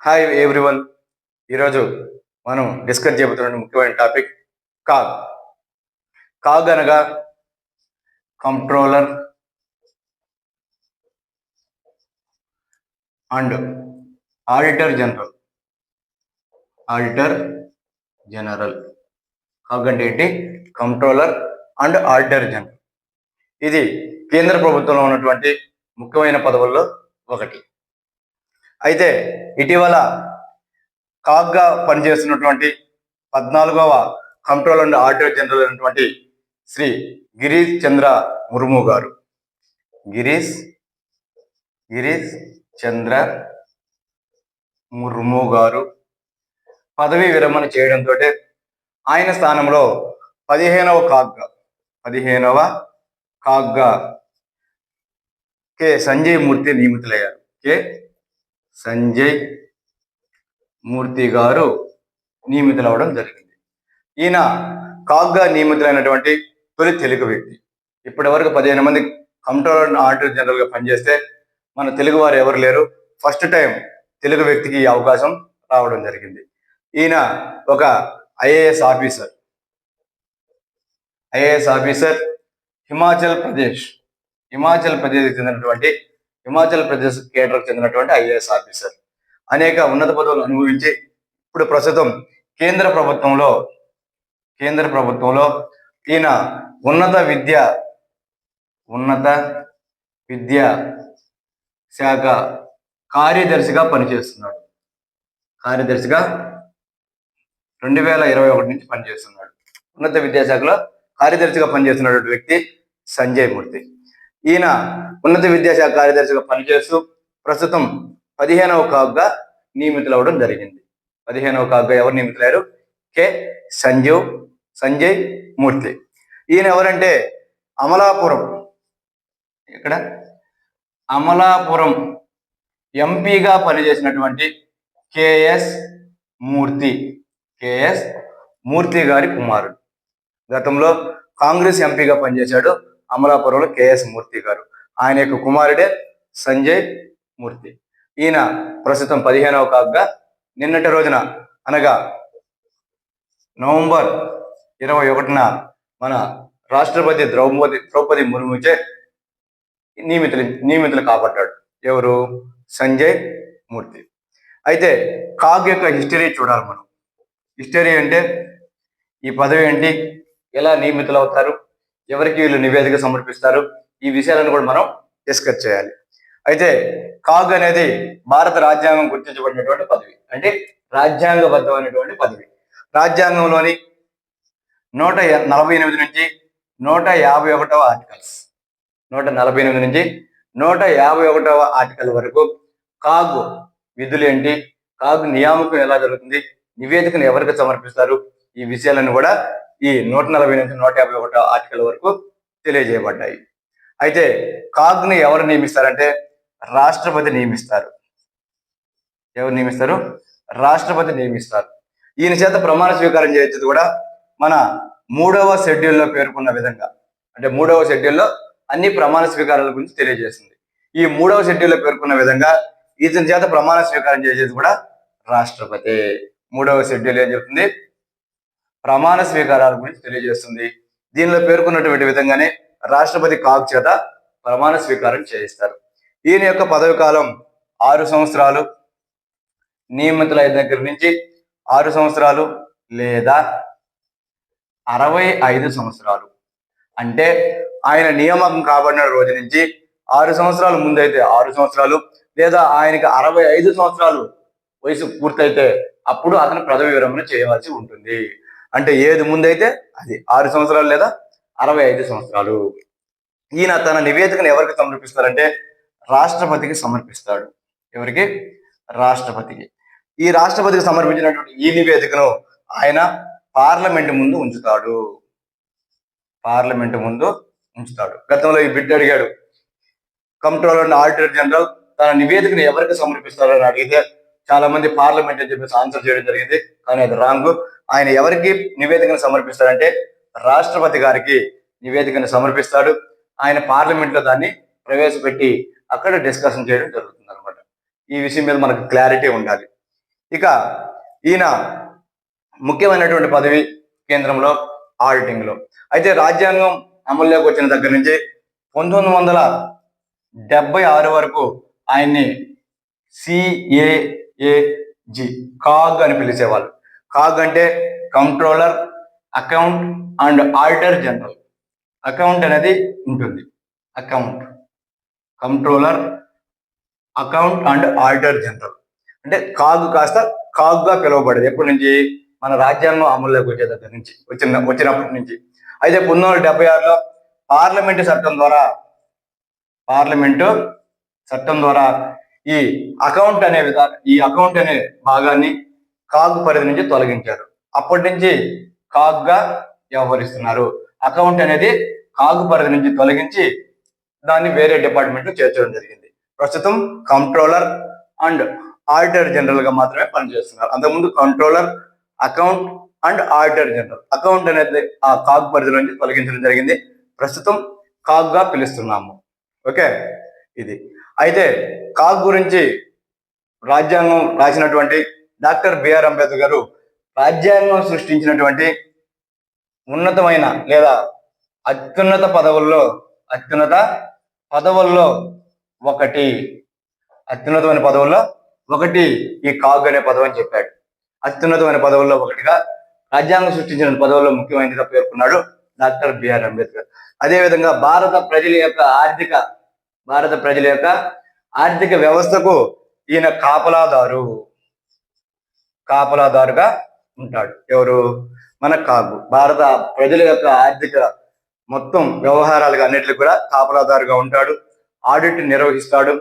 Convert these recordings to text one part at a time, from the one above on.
Hi everyone. ఈరోజు మనం discuss చేయబోతున్న ముఖ్యమైన టాపిక్ కాగ్. కాగ్ అనగా controller and auditor general. CAG అంటే ఏంటి? Controller and auditor general. ఇది కేంద్ర ప్రభుత్వంలో ఉన్నటువంటి ముఖ్యమైన పదవుల్లో ఒకటి. అయితే ఇటీవల కాగ్గా పనిచేస్తున్నటువంటి 14వ కంట్రోలర్ అండ్ ఆడిటర్ జనరల్ అయినటువంటి శ్రీ గిరీష్ చంద్ర ముర్ము గారు గిరీష్ చంద్ర ముర్ము గారు పదవీ విరమణ చేయడంతో ఆయన స్థానంలో 15వ కాగ్గా కె సంజయ్ మూర్తి నియమితులయ్యారు. సంజయ్ మూర్తి గారు నియమితులవడం జరిగింది. ఈయన కాగ్గా నియమితులైనటువంటి తొలి తెలుగు వ్యక్తి. ఇప్పటి వరకు 15 మంది కంట్రోలర్ అండ్ ఆడిటర్ జనరల్ గా పనిచేస్తే మన తెలుగు వారు ఎవరు లేరు. ఫస్ట్ టైం తెలుగు వ్యక్తికి ఈ అవకాశం రావడం జరిగింది. ఈయన ఒక ఐఏఎస్ ఆఫీసర్ హిమాచల్ ప్రదేశ్ కేడర్కు చెందినటువంటి ఐఏఎస్ ఆఫీసర్. అనేక ఉన్నత పదవులు అనుభవించి ఇప్పుడు ప్రస్తుతం కేంద్ర ప్రభుత్వంలో ఈయన ఉన్నత విద్యా శాఖ కార్యదర్శిగా పనిచేస్తున్నాడు. 2021 నుంచి పనిచేస్తున్నాడు. ఉన్నత విద్యాశాఖలో కార్యదర్శిగా పనిచేస్తున్నటువంటి వ్యక్తి సంజయ్ మూర్తి. ఈయన ఉన్నత విద్యాశాఖ కార్యదర్శిగా పనిచేస్తూ ప్రస్తుతం 15వ కాగ్గా నియమితులవడం జరిగింది. 15వ కాగ్గా ఎవరు నియమితులయ్యారు? కె సంజయ్ మూర్తి. ఈయన ఎవరంటే అమలాపురం ఎంపీగా పనిచేసినటువంటి కెఎస్ మూర్తి గారి కుమారుడు. గతంలో కాంగ్రెస్ ఎంపీగా పనిచేశాడు అమలాపురంలో కెఎస్ మూర్తి గారు. ఆయన యొక్క కుమారుడే సంజయ్ మూర్తి. ఈయన ప్రస్తుతం 15వ కాగ్గా నిన్నటి రోజున అనగా నవంబర్ 21న మన రాష్ట్రపతి ద్రౌపది ముర్ముచే నియమితులు కాబడ్డాడు. ఎవరు? సంజయ్ మూర్తి. అయితే కాగ్ యొక్క హిస్టరీ చూడాలి మనం. హిస్టరీ అంటే ఈ పదవి ఏంటి, ఎలా నియమితులు అవుతారు, ఎవరికి వీళ్ళు నివేదిక సమర్పిస్తారు, ఈ విషయాలను కూడా మనం డిస్కస్ చేయాలి. అయితే కాగ్ అనేది భారత రాజ్యాంగం గుర్తించబడినటువంటి పదవి, అంటే రాజ్యాంగబద్ధమైనటువంటి పదవి. రాజ్యాంగంలోని 148 నుంచి 151వ ఆర్టికల్స్ 148 నుంచి 151వ ఆర్టికల్ వరకు కాగ్ విధులు ఏంటి, కాగ్ నియామకం ఎలా జరుగుతుంది, నివేదికను ఎవరికి సమర్పిస్తారు, ఈ విషయాలను కూడా ఈ 140 నుంచి 151వ ఆర్టికల్ వరకు తెలియజేయబడ్డాయి. అయితే కాగ్ని ఎవరు నియమిస్తారంటే రాష్ట్రపతి నియమిస్తారు. ఎవరు నియమిస్తారు? రాష్ట్రపతి నియమిస్తారు. ఈయన చేత ప్రమాణ స్వీకారం చేయించేది కూడా మన 3వ షెడ్యూల్లో పేర్కొన్న విధంగా, అంటే 3వ షెడ్యూల్లో అన్ని ప్రమాణ స్వీకారాల గురించి తెలియజేస్తుంది. ఈ 3వ షెడ్యూల్లో పేర్కొన్న విధంగా ఇతని చేత ప్రమాణ స్వీకారం చేసేది కూడా రాష్ట్రపతి. 3వ షెడ్యూల్ ఏం చెప్తుంది? ప్రమాణ స్వీకారాల గురించి తెలియజేస్తుంది. దీనిలో పేర్కొన్నటువంటి విధంగానే రాష్ట్రపతి కాగ్ చేత ప్రమాణ స్వీకారం చేయిస్తారు. ఈయన యొక్క పదవి కాలం 6 సంవత్సరాలు, నియమితులైన దగ్గర నుంచి 6 సంవత్సరాలు లేదా 65 సంవత్సరాలు. అంటే ఆయన నియామకం కాబడిన రోజు నుంచి 6 సంవత్సరాల ముందైతే 6 సంవత్సరాలు, లేదా ఆయనకి 65 సంవత్సరాలు వయసు పూర్తయితే అప్పుడు అతను పదవి విరమణ చేయవలసి ఉంటుంది. అంటే ఏది ముందైతే అది 6 సంవత్సరాలు లేదా 65 సంవత్సరాలు. ఈయన తన నివేదికను ఎవరికి సమర్పిస్తారంటే రాష్ట్రపతికి సమర్పిస్తాడు. ఎవరికి? రాష్ట్రపతికి. ఈ రాష్ట్రపతికి సమర్పించినటువంటి ఈ నివేదికను ఆయన పార్లమెంట్ ముందు ఉంచుతాడు. గతంలో ఈ బిడ్డ అడిగాడు, కంట్రోలర్ అండ్ ఆడిటర్ జనరల్ తన నివేదికను ఎవరికి సమర్పిస్తారని అడిగితే చాలా మంది పార్లమెంట్ అని చెప్పేసి ఆన్సర్ చేయడం జరిగింది. కానీ అది రాంగ్. ఆయన ఎవరికి నివేదికను సమర్పిస్తాడంటే రాష్ట్రపతి గారికి నివేదికను సమర్పిస్తాడు. ఆయన పార్లమెంట్ లో దాన్ని ప్రవేశపెట్టి అక్కడ డిస్కషన్ చేయడం జరుగుతుంది అనమాట. ఈ విషయం మీద మనకు క్లారిటీ ఉండాలి. ఇక ఈయన ముఖ్యమైనటువంటి పదవి కేంద్రంలో ఆడిటింగ్ లో. అయితే రాజ్యాంగం అమల్లోకి వచ్చిన దగ్గర నుంచి 1976 వరకు ఆయన్ని CAAG కాగ్ అని పిలిచేవాళ్ళు. కాగ్ అంటే controller, account and auditor general. Account అనేది ఉంటుంది, account, controller, account and auditor general. అంటే కాగ్ కాస్త కాగ్గా పిలువబడేది ఎప్పటి నుంచి? మన రాజ్యాంగం అమల్లోకి వచ్చే దగ్గర నుంచి, వచ్చినప్పటి నుంచి. అయితే 1976లో పార్లమెంటు చట్టం ద్వారా ఈ అకౌంట్ అనే భాగాన్ని కాగ్ పరిధి నుంచి తొలగించారు. అప్పటి నుంచి కాగ్గా వ్యవహరిస్తున్నారు. అకౌంట్ అనేది కాగ్ పరిధి నుంచి తొలగించి దాన్ని వేరే డిపార్ట్మెంట్ చేర్చడం జరిగింది. ప్రస్తుతం కంట్రోలర్ అండ్ ఆడిటర్ జనరల్ గా మాత్రమే పనిచేస్తున్నారు. అంతకుముందు controller, account and auditor general. Account అనేది ఆ కాగ్ పరిధి నుంచి తొలగించడం జరిగింది. ప్రస్తుతం కాగ్ గా పిలుస్తున్నాము. ఓకే, ఇది. అయితే కాగ్ గురించి రాజ్యాంగం రాసినటువంటి డాక్టర్ బిఆర్ అంబేద్కర్ గారు రాజ్యాంగం సృష్టించినటువంటి ఉన్నతమైన లేదా అత్యున్నత పదవుల్లో ఒకటి ఈ కాగ్ అనే పదవి అని చెప్పాడు. అత్యున్నతమైన పదవుల్లో ఒకటిగా రాజ్యాంగం సృష్టించిన పదవుల్లో ముఖ్యమైనదిగా పేర్కొన్నాడు డాక్టర్ బిఆర్ అంబేద్కర్. అదేవిధంగా భారత ప్రజల యొక్క ఆర్థిక వ్యవస్థకు ఈయన కాపలాదారుగా ఉంటాడు. ఎవరు? మన కాగు. భారత ప్రజల యొక్క ఆర్థిక మొత్తం వ్యవహారాలుగా అన్నిటికీ కూడా కాపలాదారుగా ఉంటాడు. ఆడిట్ నిర్వహిస్తాడు.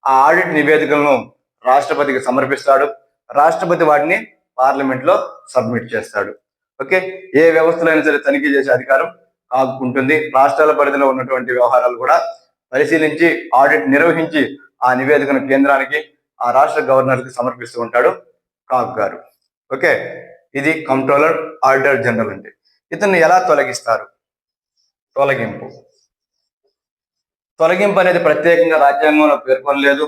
ఆ ఆడిట్ నివేదికలను రాష్ట్రపతికి సమర్పిస్తాడు. రాష్ట్రపతి వాటిని పార్లమెంట్ లో సబ్మిట్ చేస్తాడు. ఓకే, ఏ వ్యవస్థలో అయినా సరే తనిఖీ చేసే అధికారం కాగ్ ఉంటుంది. రాష్ట్రాల పరిధిలో ఉన్నటువంటి వ్యవహారాలు కూడా పరిశీలించి ఆడిట్ నిర్వహించి ఆ నివేదికను కేంద్రానికి, ఆ రాష్ట్ర గవర్నర్కి సమర్పిస్తూ ఉంటాడు కాగ్ గారు. ఓకే, ఇది కంట్రోలర్, ఆడిటర్ జనరల్ అంటే. ఇతన్ని ఎలా తొలగిస్తారు? తొలగింపు అనేది ప్రత్యేకంగా రాజ్యాంగంలో పేర్కొనలేదు.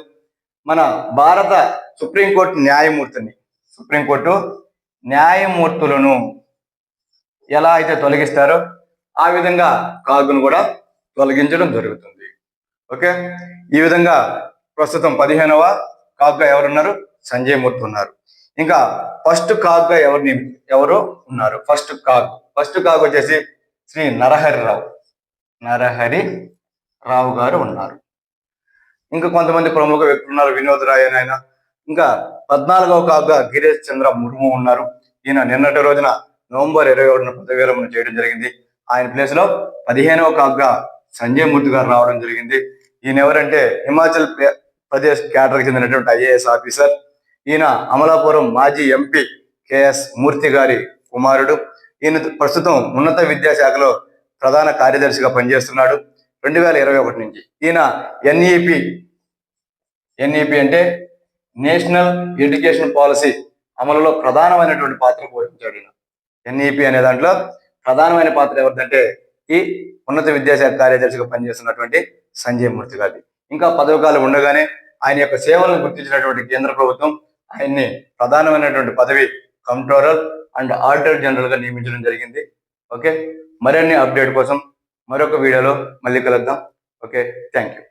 మన భారత సుప్రీంకోర్టు న్యాయమూర్తులను ఎలా అయితే తొలగిస్తారో ఆ విధంగా కాగును కూడా తొలగించడం జరుగుతుంది. ఓకే, ఈ విధంగా ప్రస్తుతం 15వ కాగ్గా ఎవరున్నారు? సంజయ్ మూర్తి ఉన్నారు. ఇంకా ఫస్ట్ కాగ్గా ఎవరు ఉన్నారు? ఫస్ట్ కాగ్ వచ్చేసి శ్రీ నరహరి రావు గారు ఉన్నారు. ఇంకా కొంతమంది ప్రముఖ వ్యక్తులు ఉన్నారు. వినోద్ రాయ్ అని ఆయన. ఇంకా 14వ కాగ్గా గిరీష్ చంద్ర ముర్ము ఉన్నారు. ఈయన నిన్నటి రోజున నవంబర్ 21న పదవి విరమణ చేయడం జరిగింది. ఆయన ప్లేస్ లో 15వ కాగ్గా సంజయ్ మూర్తి గారు రావడం జరిగింది. ఈయన ఎవరంటే హిమాచల్ ప్రదేశ్ క్యాడర్కి చెందినటువంటి IAS ఆఫీసర్. ఈయన అమలాపురం మాజీ ఎంపీ KS మూర్తి గారి కుమారుడు. ఈయన ప్రస్తుతం ఉన్నత విద్యాశాఖలో ప్రధాన కార్యదర్శిగా పనిచేస్తున్నాడు 2021 నుంచి. ఈయన NEP అంటే నేషనల్ ఎడ్యుకేషన్ పాలసీ అమలులో ప్రధానమైనటువంటి పాత్ర పోషించాడు. NEP అనే దాంట్లో ప్రధానమైన పాత్ర ఎవరిదంటే ఈ ఉన్నత విద్యాశాఖ కార్యదర్శిగా పనిచేస్తున్నటువంటి సంజయ్ మూర్తి గారి. ఇంకా పదవికాలం ఉండగానే ఆయన యొక్క సేవలను గుర్తించినటువంటి కేంద్ర ప్రభుత్వం ఆయన్ని ప్రధానమైనటువంటి పదవి కంట్రోలర్ అండ్ ఆడిటర్ జనరల్ గా నియమించడం జరిగింది. ఓకే, మరిన్ని అప్డేట్ కోసం మరొక వీడియోలో మళ్ళీ కలుద్దాం. Okay, thank you.